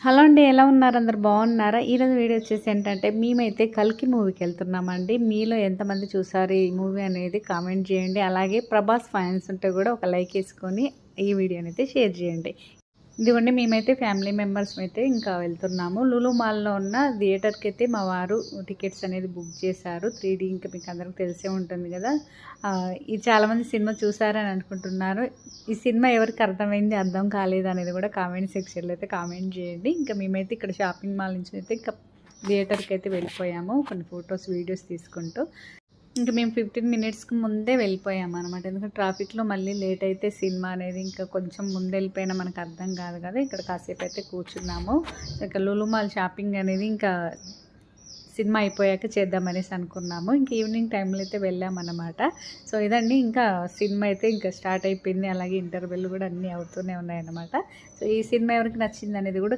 Hello అండి, ఎలా ఉన్నారు? అందరు బాగున్నారా? ఈరోజు వీడియో వచ్చేసి ఏంటంటే మేమైతే కల్కి మూవీకి వెళ్తున్నామండి. మీలో ఎంతమంది చూసారు ఈ మూవీ అనేది కామెంట్ చేయండి. అలాగే ప్రభాస్ ఫ్యాన్స్ ఉంటే కూడా ఒక లైక్ వేసుకొని ఈ వీడియోని అయితే షేర్ చేయండి. ఇదిగోండి, మేమైతే ఫ్యామిలీ మెంబర్స్ అయితే ఇంకా వెళ్తున్నాము. లులు మాల్లో ఉన్న థియేటర్కి అయితే మా వారు టికెట్స్ అనేది బుక్ చేశారు. 3D ఇంకా మీకు అందరికి తెలిసే ఉంటుంది కదా. ఇది చాలామంది సినిమా చూసారని అనుకుంటున్నారు. ఈ సినిమా ఎవరికి అర్థమైంది, అర్థం కాలేదు అనేది కూడా కామెంట్ సెక్షన్లో అయితే కామెంట్ చేయండి. ఇంకా మేమైతే ఇక్కడ షాపింగ్ మాల్ నుంచి అయితే ఇంకా థియేటర్కి అయితే వెళ్ళిపోయాము, కొన్ని ఫొటోస్ వీడియోస్ తీసుకుంటూ. ఇంకా మేము 15 మినిట్స్కి ముందే వెళ్ళిపోయాము అనమాట. ఎందుకంటే ట్రాఫిక్లో మళ్ళీ లేట్ అయితే సినిమా అనేది ఇంకా కొంచెం ముందు వెళ్ళిపోయినా మనకు అర్థం కాదు కదా. ఇక్కడ కాసేపు అయితే కూర్చున్నాము. ఇంకా లులు మాల్ షాపింగ్ అనేది ఇంకా సినిమా అయిపోయాక చేద్దామనేసి అనుకున్నాము. ఇంక ఈవినింగ్ టైంలో అయితే వెళ్ళామన్నమాట. సో ఇదండి, ఇంకా సినిమా అయితే ఇంకా స్టార్ట్ అయిపోయింది. అలాగే ఇంటర్వెల్ కూడా అన్నీ అవుతూనే ఉన్నాయన్నమాట. సో ఈ సినిమా ఎవరికి నచ్చింది అనేది కూడా